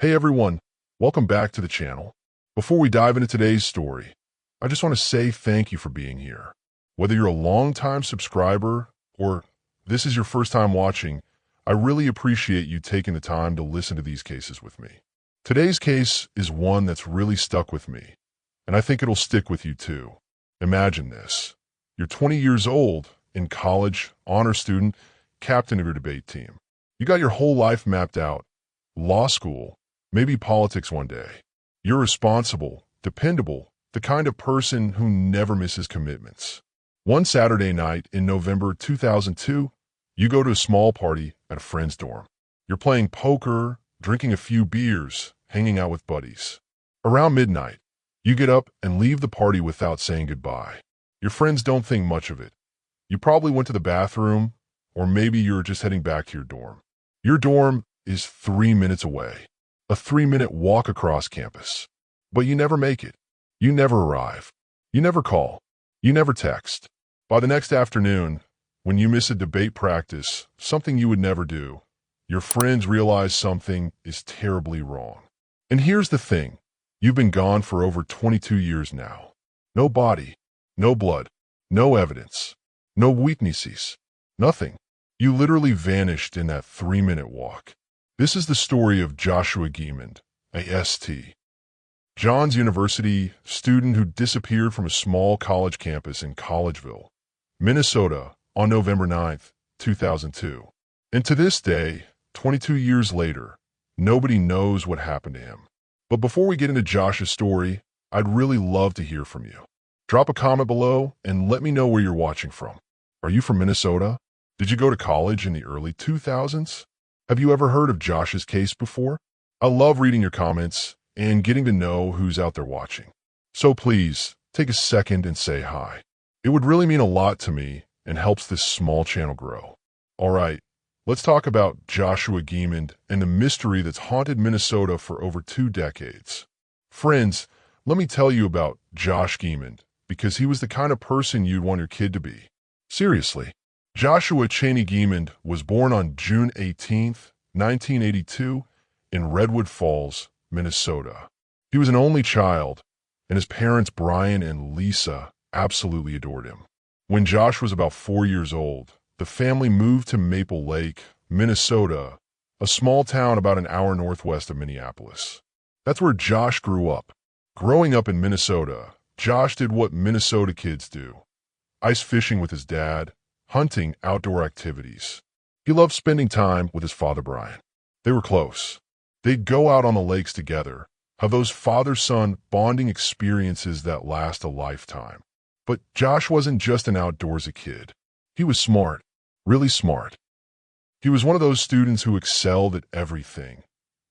Hey everyone, welcome back to the channel. Before we dive into today's story, I just want to say thank you for being here. Whether you're a long-time subscriber or this is your first time watching, I really appreciate you taking the time to listen to these cases with me. Today's case is one that's really stuck with me, and I think it'll stick with you too. Imagine this. You're 20 years old, in college, honor student, captain of your debate team. You got your whole life mapped out. Law school, maybe politics one day. You're responsible, dependable, the kind of person who never misses commitments. One Saturday night in November 2002, you go to a small party at a friend's dorm. You're playing poker, drinking a few beers, hanging out with buddies. Around midnight, you get up and leave the party without saying goodbye. Your friends don't think much of it. You probably went to the bathroom, or maybe you're just heading back to your dorm. Your dorm is 3 minutes away. A 3-minute walk across campus. But you never make it. You never arrive. You never call. You never text. By the next afternoon, when you miss a debate practice, something you would never do, your friends realize something is terribly wrong. And here's the thing. You've been gone for over 22 years now. No body, no blood, no evidence, no weaknesses, nothing. You literally vanished in that 3-minute walk. This is the story of Joshua Giemond, a ST. Johns University student who disappeared from a small college campus in Collegeville, Minnesota on November 9th, 2002. And to this day, 22 years later, nobody knows what happened to him. But before we get into Josh's story, I'd really love to hear from you. Drop a comment below and let me know where you're watching from. Are you from Minnesota? Did you go to college in the early 2000s? Have you ever heard of Josh's case before? I love reading your comments and getting to know who's out there watching. So please, take a second and say hi. It would really mean a lot to me and helps this small channel grow. All right, let's talk about Joshua Giemond and the mystery that's haunted Minnesota for over 2 decades. Friends, let me tell you about Josh Giemond because he was the kind of person you'd want your kid to be. Seriously. Joshua Cheney Giemond was born on June 18, 1982, in Redwood Falls, Minnesota. He was an only child, and his parents Brian and Lisa absolutely adored him. When Josh was about 4 years old, the family moved to Maple Lake, Minnesota, a small town about an hour northwest of Minneapolis. That's where Josh grew up. Growing up in Minnesota, Josh did what Minnesota kids do: ice fishing with his dad, hunting, outdoor activities. He loved spending time with his father, Brian. They were close. They'd go out on the lakes together, have those father-son bonding experiences that last a lifetime. But Josh wasn't just an outdoorsy kid. He was smart, really smart. He was one of those students who excelled at everything,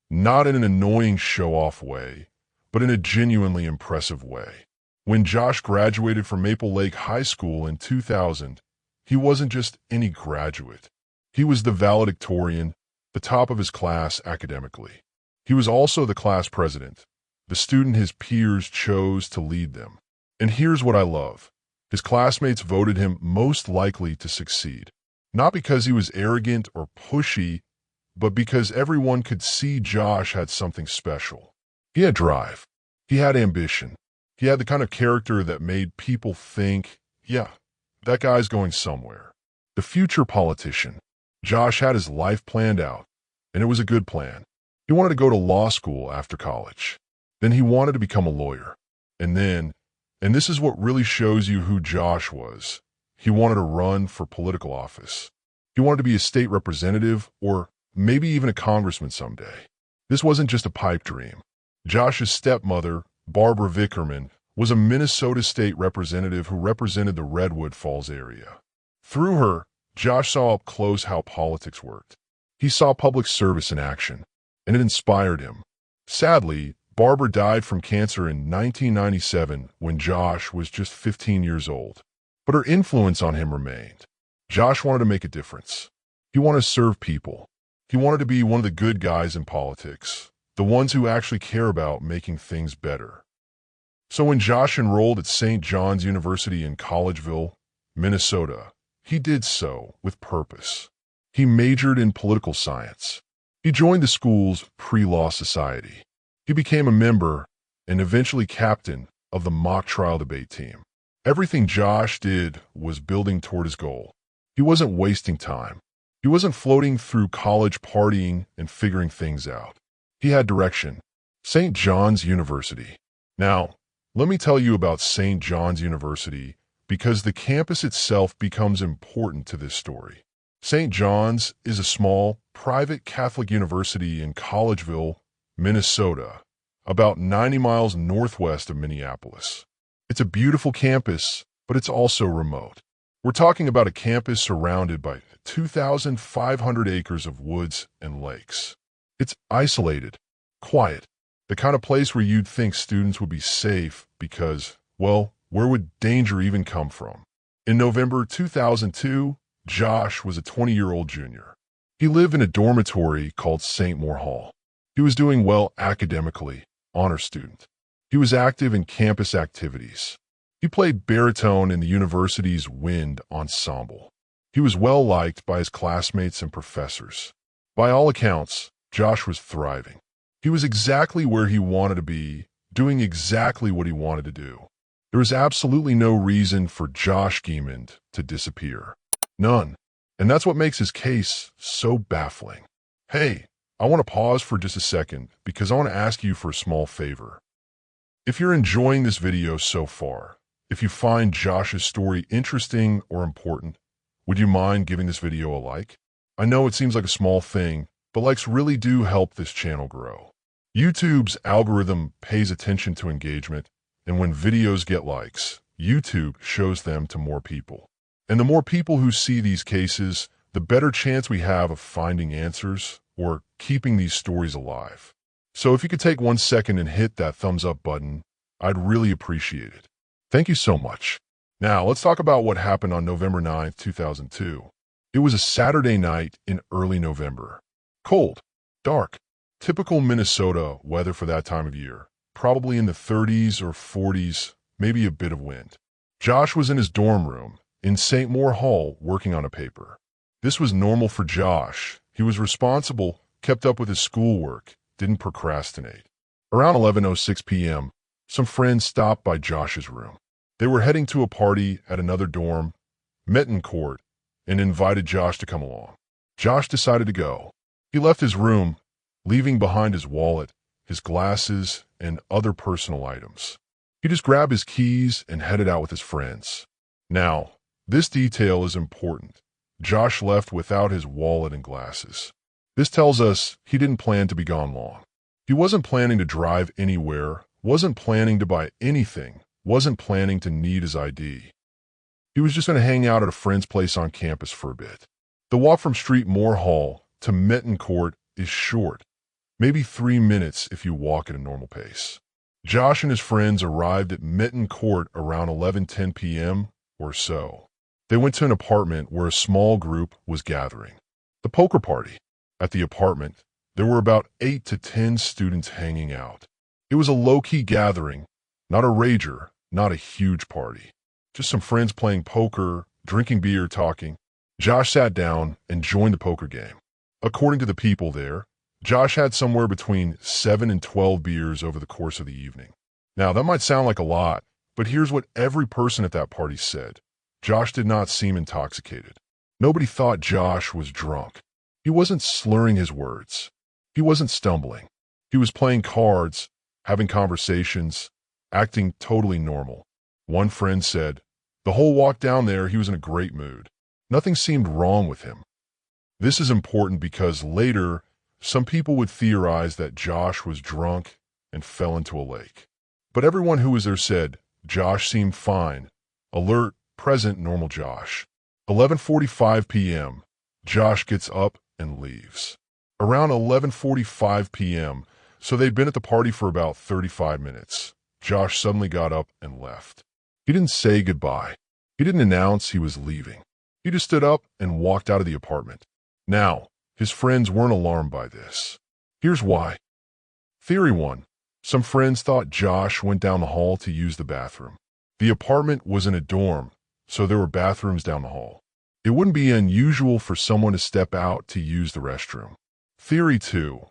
not in an annoying show-off way, but in a genuinely impressive way. When Josh graduated from Maple Lake High School in 2000, he wasn't just any graduate. He was the valedictorian, the top of his class academically. He was also the class president, the student his peers chose to lead them. And here's what I love. His classmates voted him most likely to succeed. Not because he was arrogant or pushy, but because everyone could see Josh had something special. He had drive. He had ambition. He had the kind of character that made people think, yeah, that guy's going somewhere. The future politician. Josh had his life planned out, and it was a good plan. He wanted to go to law school after college. Then he wanted to become a lawyer. And this is what really shows you who Josh was, he wanted to run for political office. He wanted to be a state representative or maybe even a congressman someday. This wasn't just a pipe dream. Josh's stepmother, Barbara Vickerman, was a Minnesota state representative who represented the Redwood Falls area. Through her, Josh saw up close how politics worked. He saw public service in action, and it inspired him. Sadly, Barbara died from cancer in 1997 when Josh was just 15 years old. But her influence on him remained. Josh wanted to make a difference. He wanted to serve people. He wanted to be one of the good guys in politics, the ones who actually care about making things better. So when Josh enrolled at St. John's University in Collegeville, Minnesota, he did so with purpose. He majored in political science. He joined the school's pre-law society. He became a member and eventually captain of the mock trial debate team. Everything Josh did was building toward his goal. He wasn't wasting time. He wasn't floating through college partying and figuring things out. He had direction. St. John's University. Now, let me tell you about St. John's University because the campus itself becomes important to this story. St. John's is a small, private Catholic university in Collegeville, Minnesota, about 90 miles northwest of Minneapolis. It's a beautiful campus, but it's also remote. We're talking about a campus surrounded by 2,500 acres of woods and lakes. It's isolated, quiet, the kind of place where you'd think students would be safe because, well, where would danger even come from? In November 2002, Josh was a 20-year-old junior. He lived in a dormitory called St. Moore Hall. He was doing well academically, honor student. He was active in campus activities. He played baritone in the university's wind ensemble. He was well-liked by his classmates and professors. By all accounts, Josh was thriving. He was exactly where he wanted to be, doing exactly what he wanted to do. There was absolutely no reason for Josh Giemond to disappear. None. And that's what makes his case so baffling. Hey, I want to pause for just a second because I want to ask you for a small favor. If you're enjoying this video so far, if you find Josh's story interesting or important, would you mind giving this video a like? I know it seems like a small thing, but likes really do help this channel grow. YouTube's algorithm pays attention to engagement, and when videos get likes, YouTube shows them to more people. And the more people who see these cases, the better chance we have of finding answers or keeping these stories alive. So if you could take 1 second and hit that thumbs up button, I'd really appreciate it. Thank you so much. Now, let's talk about what happened on November 9th, 2002. It was a Saturday night in early November. Cold, dark, typical Minnesota weather for that time of year, probably in the 30s or 40s, maybe a bit of wind. Josh was in his dorm room in St. Moore Hall working on a paper. This was normal for Josh. He was responsible, kept up with his schoolwork, didn't procrastinate. Around 11:06 p.m., some friends stopped by Josh's room. They were heading to a party at another dorm, Court, and invited Josh to come along. Josh decided to go. He left his room, leaving behind his wallet, his glasses, and other personal items. He just grabbed his keys and headed out with his friends. Now, this detail is important. Josh left without his wallet and glasses. This tells us he didn't plan to be gone long. He wasn't planning to drive anywhere, wasn't planning to buy anything, wasn't planning to need his ID. He was just going to hang out at a friend's place on campus for a bit. The walk from St. Moore Hall to Court is short, maybe 3 minutes if you walk at a normal pace. Josh and his friends arrived at Court around 11:10 p.m. or so. They went to an apartment where a small group was gathering. The poker party. At the apartment, there were about 8 to 10 students hanging out. It was a low-key gathering, not a rager, not a huge party. Just some friends playing poker, drinking beer, talking. Josh sat down and joined the poker game. According to the people there, Josh had somewhere between 7 and 12 beers over the course of the evening. Now, that might sound like a lot, but here's what every person at that party said. Josh did not seem intoxicated. Nobody thought Josh was drunk. He wasn't slurring his words. He wasn't stumbling. He was playing cards, having conversations, acting totally normal. One friend said, the whole walk down there, he was in a great mood. Nothing seemed wrong with him. This is important because later, some people would theorize that Josh was drunk and fell into a lake. But everyone who was there said, Josh seemed fine, alert, present, normal Josh. 11:45 p.m., Josh gets up and leaves. Around 11:45 p.m., so they'd been at the party for about 35 minutes. Josh suddenly got up and left. He didn't say goodbye. He didn't announce he was leaving. He just stood up and walked out of the apartment. Now, his friends weren't alarmed by this. Here's why. Theory 1. Some friends thought Josh went down the hall to use the bathroom. The apartment was in a dorm, so there were bathrooms down the hall. It wouldn't be unusual for someone to step out to use the restroom. Theory 2.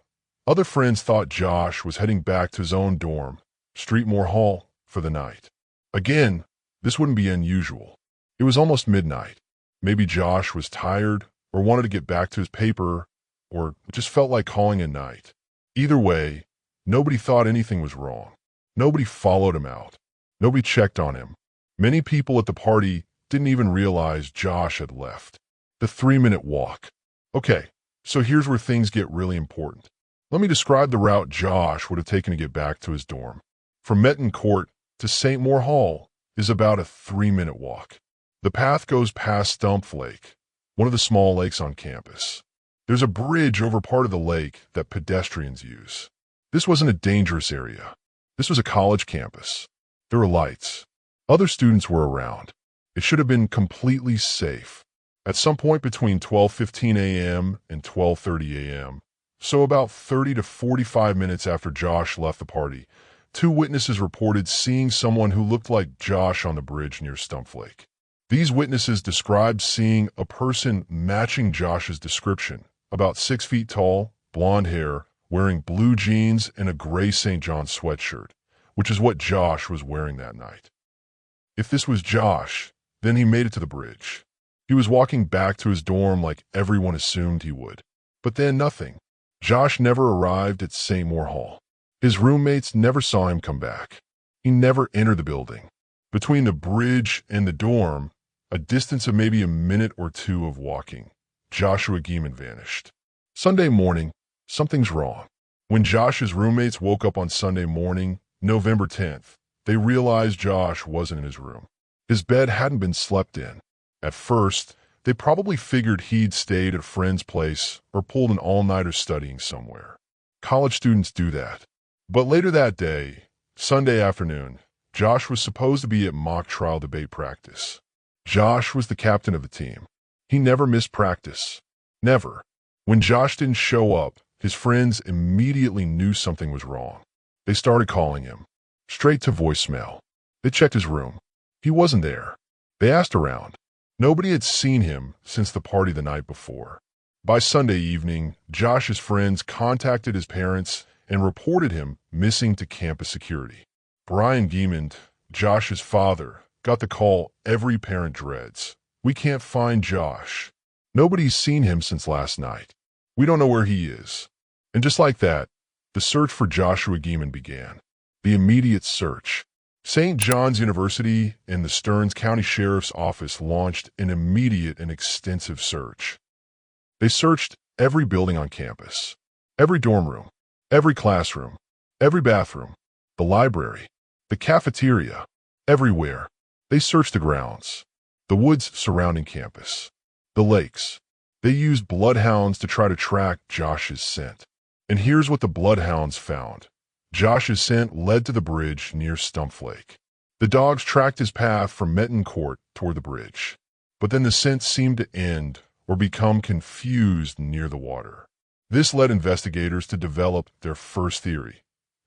Other friends thought Josh was heading back to his own dorm, Streetmore Hall, for the night. Again, this wouldn't be unusual. It was almost midnight. Maybe Josh was tired or wanted to get back to his paper or just felt like calling a night. Either way, nobody thought anything was wrong. Nobody followed him out. Nobody checked on him. Many people at the party didn't even realize Josh had left. The 3-minute walk. Okay, so here's where things get really important. Let me describe the route Josh would have taken to get back to his dorm. From Metten Court to St. Moore Hall is about a 3-minute walk. The path goes past Stump Lake, one of the small lakes on campus. There's a bridge over part of the lake that pedestrians use. This wasn't a dangerous area. This was a college campus. There were lights. Other students were around. It should have been completely safe. At some point between 12:15 a.m. and 12:30 a.m., so about 30 to 45 minutes after Josh left the party, 2 witnesses reported seeing someone who looked like Josh on the bridge near Stump Lake. These witnesses described seeing a person matching Josh's description, about 6 feet tall, blonde hair, wearing blue jeans and a gray St. John sweatshirt, which is what Josh was wearing that night. If this was Josh, then he made it to the bridge. He was walking back to his dorm like everyone assumed he would. But then nothing. Josh never arrived at St. Moore Hall. His roommates never saw him come back. He never entered the building. Between the bridge and the dorm, a distance of maybe a minute or 2 of walking, Joshua Gieman vanished. Sunday morning, something's wrong. When Josh's roommates woke up on Sunday morning, November 10th, they realized Josh wasn't in his room. His bed hadn't been slept in. At first, they probably figured he'd stayed at a friend's place or pulled an all-nighter studying somewhere. College students do that. But later that day, Sunday afternoon, Josh was supposed to be at mock trial debate practice. Josh was the captain of the team. He never missed practice. Never. When Josh didn't show up, his friends immediately knew something was wrong. They started calling him. Straight to voicemail. They checked his room. He wasn't there. They asked around. Nobody had seen him since the party the night before. By Sunday evening, Josh's friends contacted his parents and reported him missing to campus security. Brian Gieman, Josh's father, got the call every parent dreads. We can't find Josh. Nobody's seen him since last night. We don't know where he is. And just like that, the search for Joshua Gieman began. The immediate search. St. John's University and the Stearns County Sheriff's Office launched an immediate and extensive search. They searched every building on campus, every dorm room, every classroom, every bathroom, the library, the cafeteria, everywhere. They searched the grounds, the woods surrounding campus, the lakes. They used bloodhounds to try to track Josh's scent. And here's what the bloodhounds found. Josh's scent led to the bridge near Stump Lake. The dogs tracked his path from Metten Court toward the bridge. But then the scent seemed to end or become confused near the water. This led investigators to develop their first theory.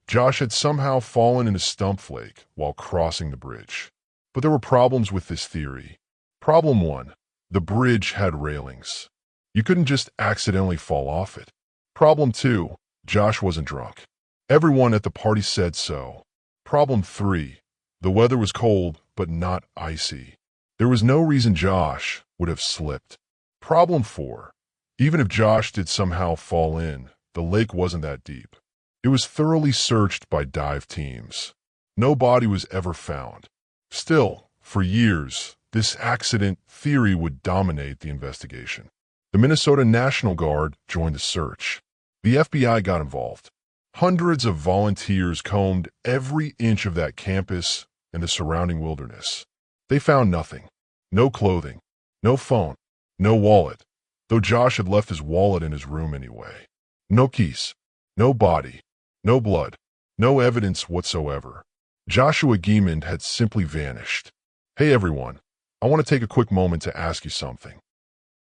Josh had somehow fallen into Stump Lake while crossing the bridge. But there were problems with this theory. Problem 1. The bridge had railings. You couldn't just accidentally fall off it. Problem 2. Josh wasn't drunk. Everyone at the party said so. Problem 3. The weather was cold, but not icy. There was no reason Josh would have slipped. Problem 4. Even if Josh did somehow fall in, the lake wasn't that deep. It was thoroughly searched by dive teams. No body was ever found. Still, for years, this accident theory would dominate the investigation. The Minnesota National Guard joined the search. The FBI got involved. Hundreds of volunteers combed every inch of that campus and the surrounding wilderness. They found nothing. No clothing, no phone, no wallet, though Josh had left his wallet in his room anyway. No keys, no body, no blood, no evidence whatsoever. Joshua Gieman had simply vanished. Hey everyone, I want to take a quick moment to ask you something.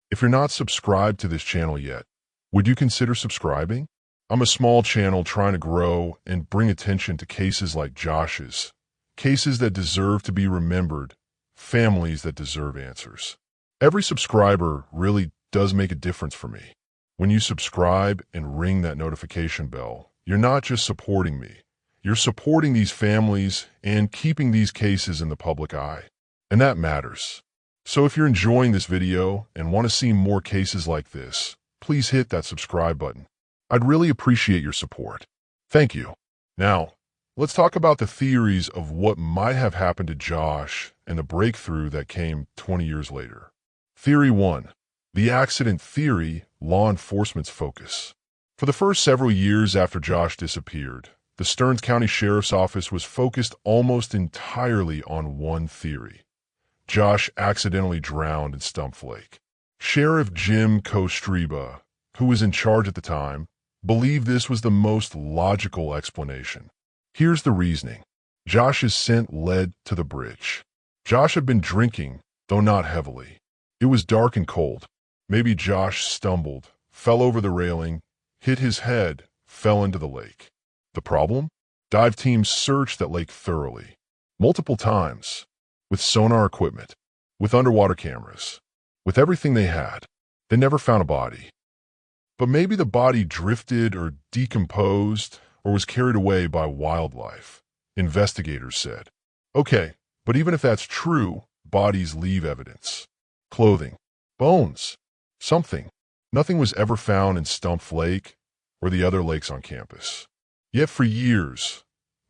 If you're not subscribed to this channel yet, would you consider subscribing? I'm a small channel trying to grow and bring attention to cases like Josh's, cases that deserve to be remembered, families that deserve answers. Every subscriber really does make a difference for me. When you subscribe and ring that notification bell, you're not just supporting me. You're supporting these families and keeping these cases in the public eye. And that matters. So if you're enjoying this video and want to see more cases like this, please hit that subscribe button. I'd really appreciate your support. Thank you. Now, let's talk about the theories of what might have happened to Josh and the breakthrough that came 20 years later. Theory 1. The accident theory, law enforcement's focus. For the first several years after Josh disappeared, the Stearns County Sheriff's Office was focused almost entirely on one theory. Josh accidentally drowned in Stump Lake. Sheriff Jim Kostreba, who was in charge at the time, believed this was the most logical explanation. Here's the reasoning. Josh's scent led to the bridge. Josh had been drinking, though not heavily. It was dark and cold. Maybe Josh stumbled, fell over the railing, hit his head, fell into the lake. The problem? Dive teams searched that lake thoroughly, multiple times, with sonar equipment, with underwater cameras, with everything they had. They never found a body. But maybe the body drifted or decomposed or was carried away by wildlife, investigators said. Okay, but even if that's true, bodies leave evidence. Clothing, bones, something. Nothing was ever found in Stump Lake or the other lakes on campus. Yet for years,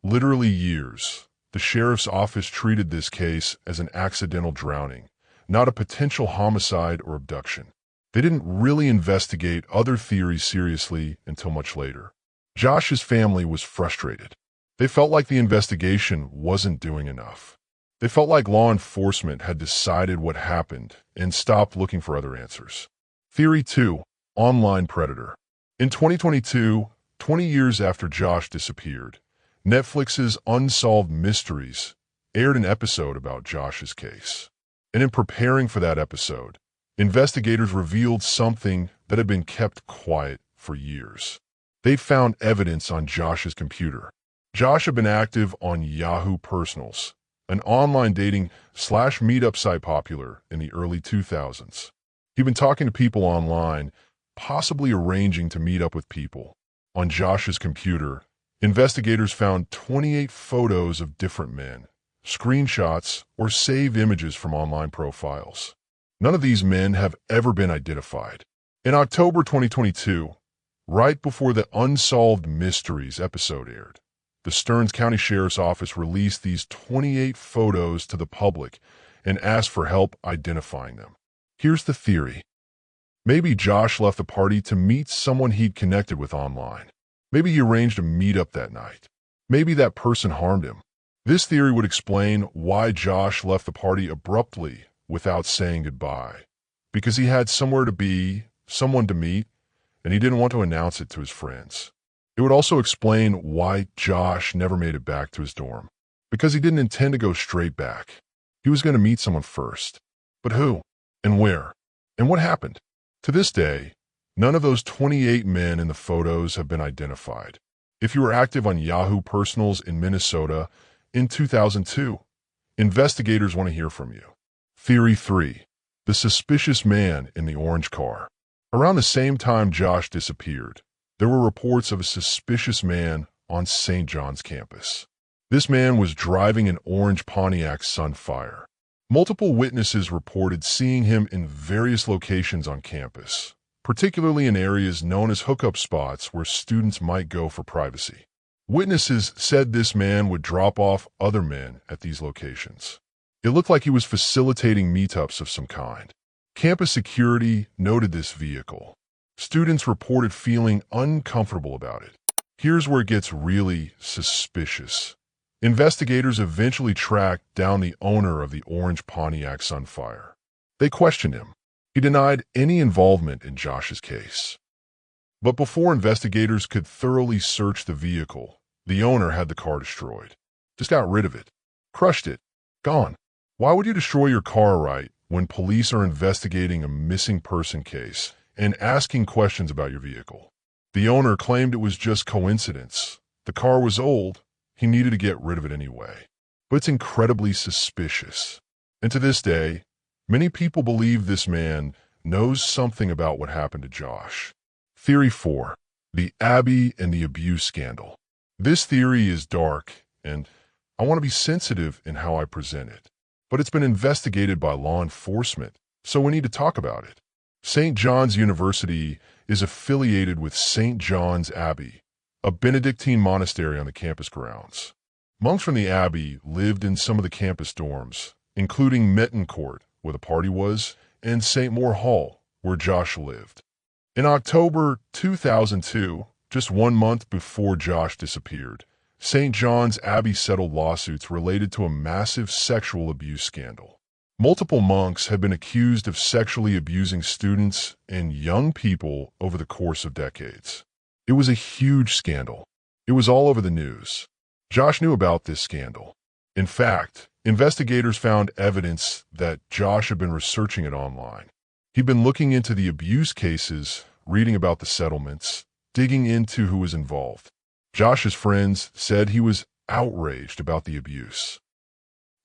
literally years, the sheriff's office treated this case as an accidental drowning, not a potential homicide or abduction. They didn't really investigate other theories seriously until much later. Josh's family was frustrated. They felt like the investigation wasn't doing enough. They felt like law enforcement had decided what happened and stopped looking for other answers. Theory 2. Online predator. In 2022, 20 years after Josh disappeared, Netflix's Unsolved Mysteries aired an episode about Josh's case. And in preparing for that episode, investigators revealed something that had been kept quiet for years. They found evidence on Josh's computer. Josh had been active on Yahoo Personals, an online dating/meetup site popular in the early 2000s. He'd been talking to people online, possibly arranging to meet up with people. On Josh's computer, investigators found 28 photos of different men, screenshots, or saved images from online profiles. None of these men have ever been identified. In October 2022, right before the Unsolved Mysteries episode aired, the Stearns County Sheriff's Office released these 28 photos to the public and asked for help identifying them. Here's the theory. Maybe Josh left the party to meet someone he'd connected with online. Maybe he arranged a meetup that night. Maybe that person harmed him. This theory would explain why Josh left the party abruptly without saying goodbye. Because he had somewhere to be, someone to meet, and he didn't want to announce it to his friends. It would also explain why Josh never made it back to his dorm. Because he didn't intend to go straight back. He was going to meet someone first. But who? And where? And what happened? To this day, none of those 28 men in the photos have been identified. If you were active on Yahoo Personals in Minnesota in 2002, investigators want to hear from you. Theory 3. The suspicious man in the orange car. Around the same time Josh disappeared, there were reports of a suspicious man on St. John's campus. This man was driving an orange Pontiac Sunfire. Multiple witnesses reported seeing him in various locations on campus, particularly in areas known as hookup spots where students might go for privacy. Witnesses said this man would drop off other men at these locations. It looked like he was facilitating meetups of some kind. Campus security noted this vehicle. Students reported feeling uncomfortable about it. Here's where it gets really suspicious. Investigators eventually tracked down the owner of the orange Pontiac Sunfire. They questioned him. He denied any involvement in Josh's case. But before investigators could thoroughly search the vehicle, the owner had the car destroyed. Just got rid of it. Crushed it. Gone. Why would you destroy your car, right, when police are investigating a missing person case and asking questions about your vehicle? The owner claimed it was just coincidence. The car was old. He needed to get rid of it anyway. But it's incredibly suspicious. And to this day, many people believe this man knows something about what happened to Josh. Theory 4. The Abbey and the Abuse Scandal. This theory is dark, and I want to be sensitive in how I present it. But it's been investigated by law enforcement, so we need to talk about it. St. John's University is affiliated with St. John's Abbey, a Benedictine monastery on the campus grounds. Monks from the abbey lived in some of the campus dorms, including Metton Court, where the party was, and St. Moore Hall, where Josh lived. In October 2002, just 1 month before Josh disappeared, St. John's Abbey settled lawsuits related to a massive sexual abuse scandal. Multiple monks have been accused of sexually abusing students and young people over the course of decades. It was a huge scandal. It was all over the news. Josh knew about this scandal. In fact, investigators found evidence that Josh had been researching it online. He'd been looking into the abuse cases, reading about the settlements, digging into who was involved. Josh's friends said he was outraged about the abuse.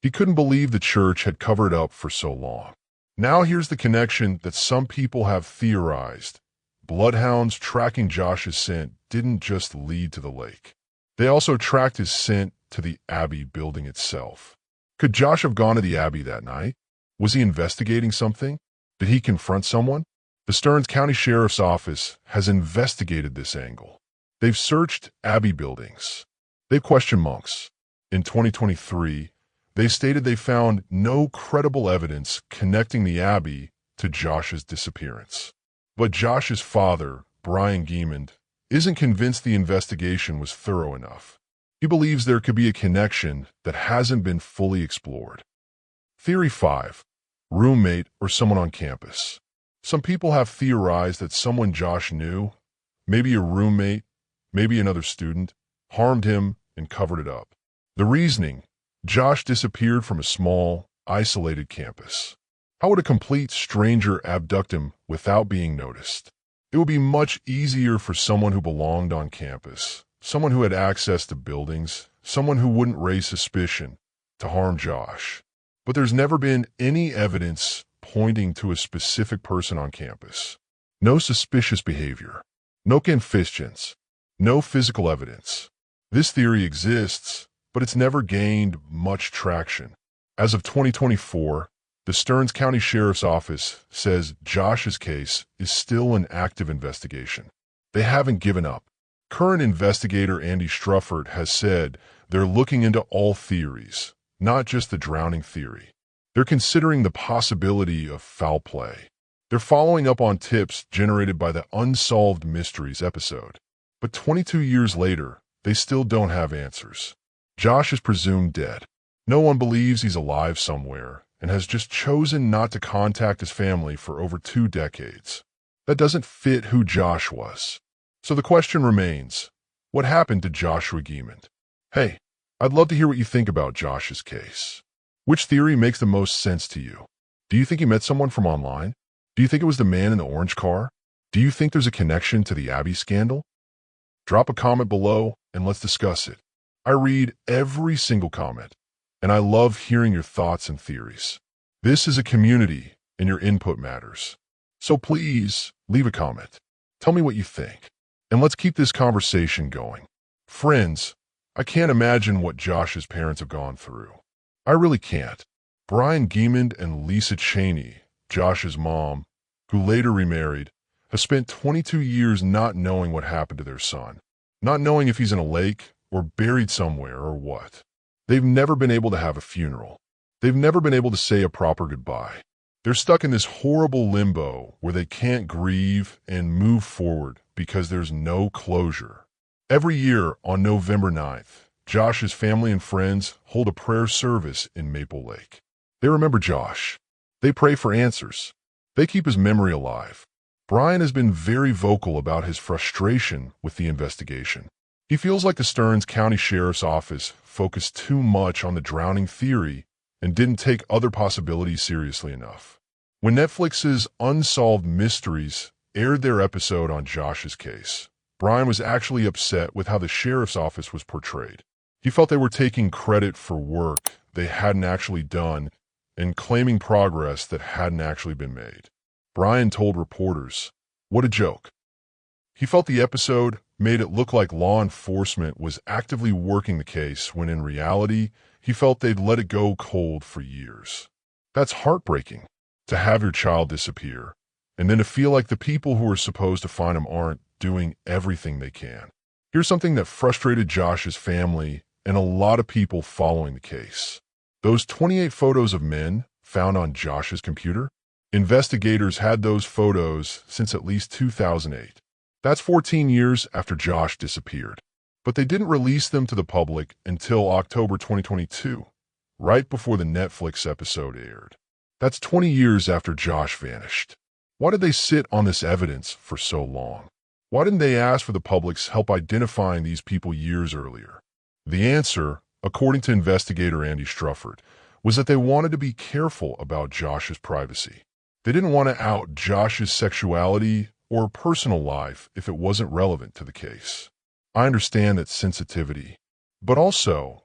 He couldn't believe the church had covered up for so long. Now here's the connection that some people have theorized. Bloodhounds tracking Josh's scent didn't just lead to the lake. They also tracked his scent to the Abbey building itself. Could Josh have gone to the Abbey that night? Was he investigating something? Did he confront someone? The Stearns County Sheriff's Office has investigated this angle. They've searched Abbey buildings. They've questioned monks. In 2023, they stated they found no credible evidence connecting the Abbey to Josh's disappearance. But Josh's father, Brian Giemond, isn't convinced the investigation was thorough enough. He believes there could be a connection that hasn't been fully explored. Theory 5. Roommate or someone on campus. Some people have theorized that someone Josh knew, maybe a roommate, maybe another student, harmed him and covered it up. The reasoning: Josh disappeared from a small, isolated campus. How would a complete stranger abduct him without being noticed? It would be much easier for someone who belonged on campus, someone who had access to buildings, someone who wouldn't raise suspicion, to harm Josh. But there's never been any evidence pointing to a specific person on campus. No suspicious behavior, no confessions, no physical evidence. This theory exists, but it's never gained much traction. As of 2024, the Stearns County Sheriff's Office says Josh's case is still an active investigation. They haven't given up. Current investigator Andy Struffert has said they're looking into all theories, not just the drowning theory. They're considering the possibility of foul play. They're following up on tips generated by the Unsolved Mysteries episode. But 22 years later, they still don't have answers. Josh is presumed dead. No one believes he's alive somewhere and has just chosen not to contact his family for over 2 decades. That doesn't fit who Josh was. So the question remains, what happened to Joshua Giemond? Hey, I'd love to hear what you think about Josh's case. Which theory makes the most sense to you? Do you think he met someone from online? Do you think it was the man in the orange car? Do you think there's a connection to the Abbey scandal? Drop a comment below and let's discuss it. I read every single comment, and I love hearing your thoughts and theories. This is a community, and your input matters. So please, leave a comment. Tell me what you think, and let's keep this conversation going. Friends, I can't imagine what Josh's parents have gone through. I really can't. Brian Giemond and Lisa Cheney, Josh's mom, who later remarried, have spent 22 years not knowing what happened to their son, not knowing if he's in a lake or buried somewhere or what. They've never been able to have a funeral. They've never been able to say a proper goodbye. They're stuck in this horrible limbo where they can't grieve and move forward because there's no closure. Every year on November 9th, Josh's family and friends hold a prayer service in Maple Lake. They remember Josh. They pray for answers. They keep his memory alive. Brian has been very vocal about his frustration with the investigation. He feels like the Stearns County Sheriff's Office focused too much on the drowning theory and didn't take other possibilities seriously enough. When Netflix's Unsolved Mysteries aired their episode on Josh's case, Brian was actually upset with how the sheriff's office was portrayed. He felt they were taking credit for work they hadn't actually done and claiming progress that hadn't actually been made. Brian told reporters, "What a joke." He felt the episode made it look like law enforcement was actively working the case when in reality, he felt they'd let it go cold for years. That's heartbreaking, to have your child disappear, and then to feel like the people who are supposed to find him aren't doing everything they can. Here's something that frustrated Josh's family and a lot of people following the case. Those 28 photos of men found on Josh's computer? Investigators had those photos since at least 2008. That's 14 years after Josh disappeared. But they didn't release them to the public until October 2022, right before the Netflix episode aired. That's 20 years after Josh vanished. Why did they sit on this evidence for so long? Why didn't they ask for the public's help identifying these people years earlier? The answer, according to investigator Andy Strufford, was that they wanted to be careful about Josh's privacy. They didn't want to out Josh's sexuality or personal life if it wasn't relevant to the case. I understand that sensitivity, but also,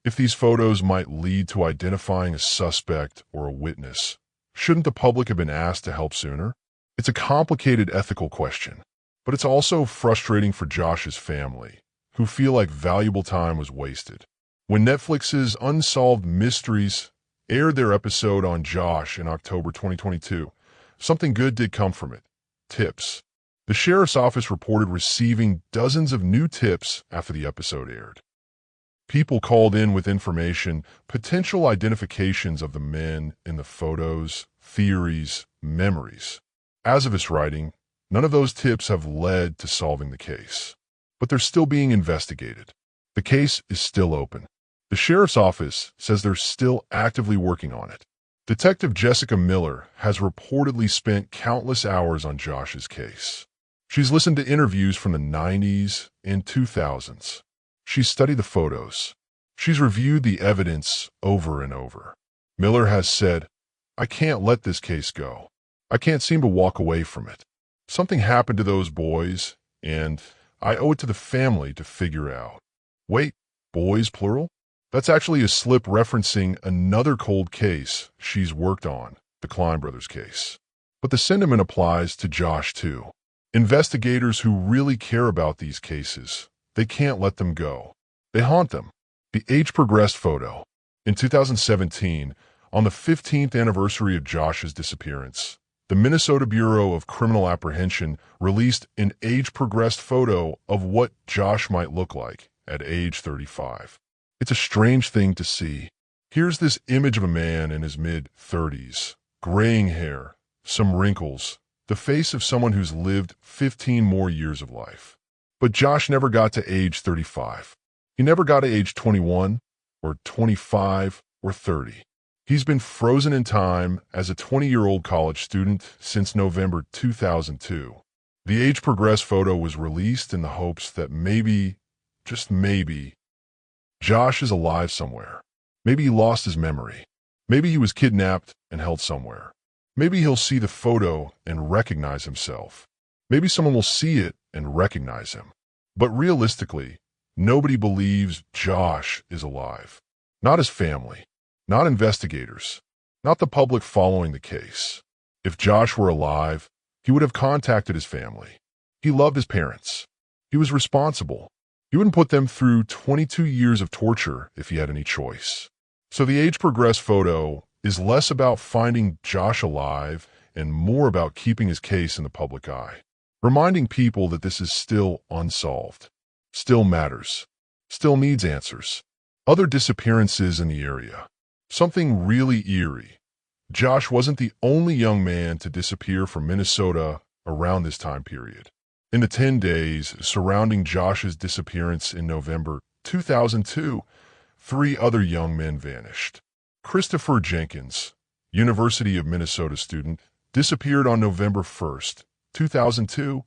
if these photos might lead to identifying a suspect or a witness, shouldn't the public have been asked to help sooner? It's a complicated ethical question, but it's also frustrating for Josh's family, who feel like valuable time was wasted. When Netflix's Unsolved Mysteries aired their episode on Josh in October 2022, something good did come from it: tips. The sheriff's office reported receiving dozens of new tips after the episode aired. People called in with information, potential identifications of the men in the photos, theories, memories. As of this writing, none of those tips have led to solving the case, but they're still being investigated. The case is still open. The sheriff's office says they're still actively working on it. Detective Jessica Miller has reportedly spent countless hours on Josh's case. She's listened to interviews from the 90s and 2000s. She's studied the photos. She's reviewed the evidence over and over. Miller has said, "I can't let this case go. I can't seem to walk away from it. Something happened to those boys, and I owe it to the family to figure out." Wait, boys plural? That's actually a slip referencing another cold case she's worked on, the Klein brothers case. But the sentiment applies to Josh too. Investigators who really care about these cases, they can't let them go. They haunt them. The age-progressed photo. In 2017, on the 15th anniversary of Josh's disappearance, the Minnesota Bureau of Criminal Apprehension released an age-progressed photo of what Josh might look like at age 35. It's a strange thing to see. Here's this image of a man in his mid-30s, graying hair, some wrinkles, the face of someone who's lived 15 more years of life. But Josh never got to age 35. He never got to age 21 or 25 or 30. He's been frozen in time as a 20-year-old college student since November 2002. The age-progressed photo was released in the hopes that maybe, just maybe, Josh is alive somewhere. Maybe he lost his memory. Maybe he was kidnapped and held somewhere. Maybe he'll see the photo and recognize himself. Maybe someone will see it and recognize him. But realistically, nobody believes Josh is alive. Not his family. Not investigators. Not the public following the case. If Josh were alive, he would have contacted his family. He loved his parents. He was responsible. He wouldn't put them through 22 years of torture if he had any choice. So the age-progressed photo is less about finding Josh alive and more about keeping his case in the public eye, reminding people that this is still unsolved, still matters, still needs answers. Other disappearances in the area. Something really eerie. Josh wasn't the only young man to disappear from Minnesota around this time period. In the 10 days surrounding Josh's disappearance in November 2002, 3 other young men vanished. Christopher Jenkins, University of Minnesota student, disappeared on November 1st, 2002,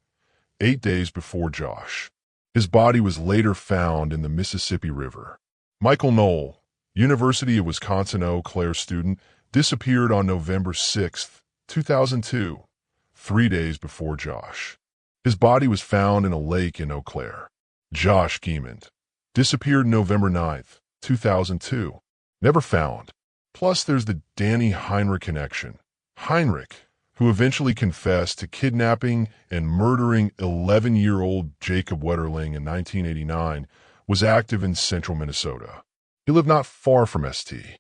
8 days before Josh. His body was later found in the Mississippi River. Michael Knoll, University of Wisconsin-Eau Claire student, disappeared on November 6th, 2002, 3 days before Josh. His body was found in a lake in Eau Claire. Josh Giemond disappeared November 9th, 2002, never found. Plus, there's the Danny Heinrich connection. Heinrich, who eventually confessed to kidnapping and murdering 11-year-old Jacob Wetterling in 1989, was active in central Minnesota. He lived not far from St.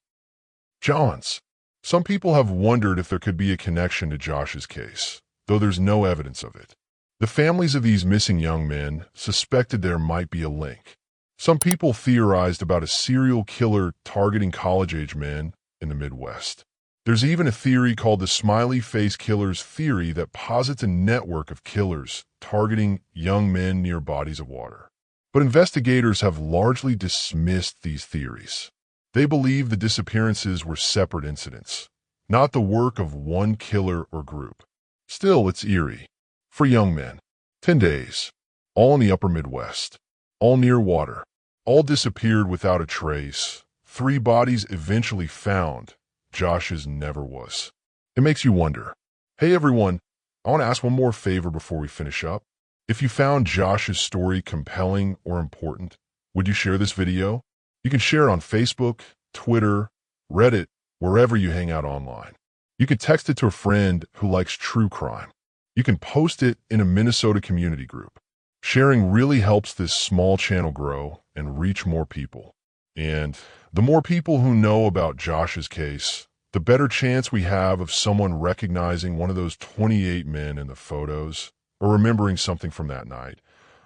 John's. Some people have wondered if there could be a connection to Josh's case, though there's no evidence of it. The families of these missing young men suspected there might be a link. Some people theorized about a serial killer targeting college-age men in the Midwest. There's even a theory called the smiley face killers theory that posits a network of killers targeting young men near bodies of water. But investigators have largely dismissed these theories. They believe the disappearances were separate incidents, not the work of one killer or group. Still, it's eerie. For young men, 10 days, all in the upper Midwest, all near water, all disappeared without a trace. 3 bodies eventually found. Josh's never was. It makes you wonder. Hey everyone, I want to ask one more favor before we finish up. If you found Josh's story compelling or important, would you share this video? You can share it on Facebook, Twitter, Reddit, wherever you hang out online. You can text it to a friend who likes true crime. You can post it in a Minnesota community group. Sharing really helps this small channel grow and reach more people. And the more people who know about Josh's case, the better chance we have of someone recognizing one of those 28 men in the photos, or remembering something from that night,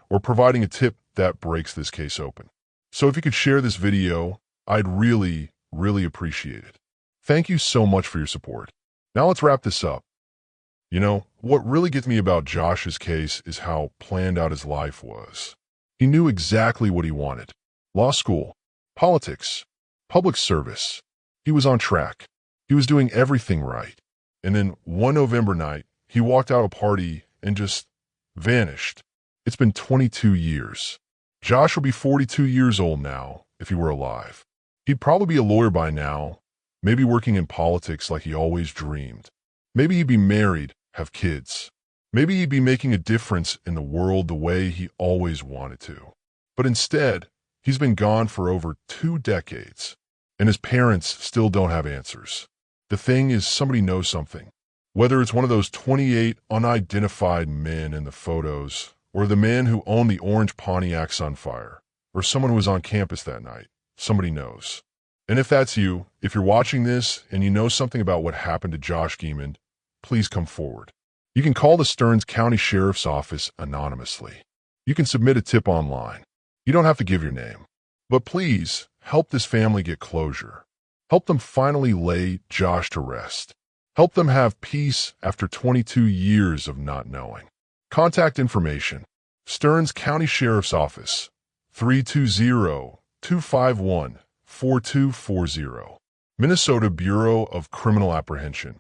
or providing a tip that breaks this case open. So if you could share this video, I'd really appreciate it. Thank you so much for your support. Now let's wrap this up. You know, what really gets me about Josh's case is how planned out his life was. He knew exactly what he wanted. Law school, politics, public service. He was on track. He was doing everything right. And then one November night, he walked out of a party and just vanished. It's been 22 years. Josh will be 42 years old now if he were alive. He'd probably be a lawyer by now, maybe working in politics like he always dreamed. Maybe he'd be married, have kids. Maybe he'd be making a difference in the world the way he always wanted to. But instead, he's been gone for over 2 decades, and his parents still don't have answers. The thing is, somebody knows something. Whether it's one of those 28 unidentified men in the photos, or the man who owned the orange Pontiac Sunfire, or someone who was on campus that night, somebody knows. And if that's you, if you're watching this and you know something about what happened to Josh Geemond, please come forward. You can call the Stearns County Sheriff's Office anonymously. You can submit a tip online. You don't have to give your name. But please, help this family get closure. Help them finally lay Josh to rest. Help them have peace after 22 years of not knowing. Contact information: Stearns County Sheriff's Office, 320-251-4240. Minnesota Bureau of Criminal Apprehension,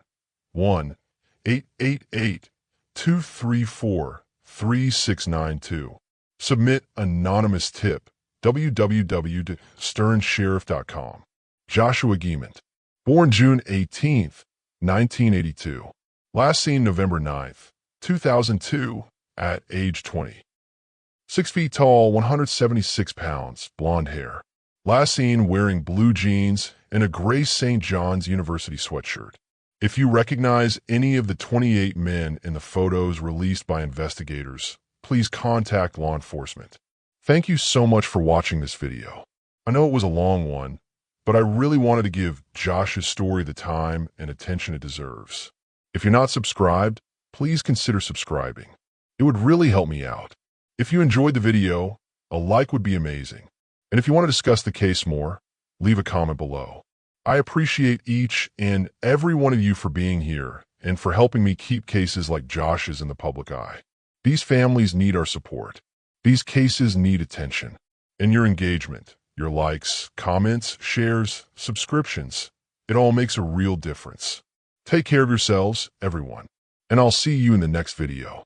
1-888-234-3692. Submit anonymous tip, www.stearnssheriff.com. Joshua Geemond, born June 18, 1982. Last seen November 9, 2002, at age 20. 6 feet tall, 176 pounds, blonde hair. Last seen wearing blue jeans and a gray St. John's University sweatshirt. If you recognize any of the 28 men in the photos released by investigators, please contact law enforcement. Thank you so much for watching this video. I know it was a long one, but I really wanted to give Josh's story the time and attention it deserves. If you're not subscribed, please consider subscribing. It would really help me out. If you enjoyed the video, a like would be amazing. And if you want to discuss the case more, leave a comment below. I appreciate each and every one of you for being here and for helping me keep cases like Josh's in the public eye. These families need our support. These cases need attention. And your engagement, your likes, comments, shares, subscriptions, it all makes a real difference. Take care of yourselves, everyone, and I'll see you in the next video.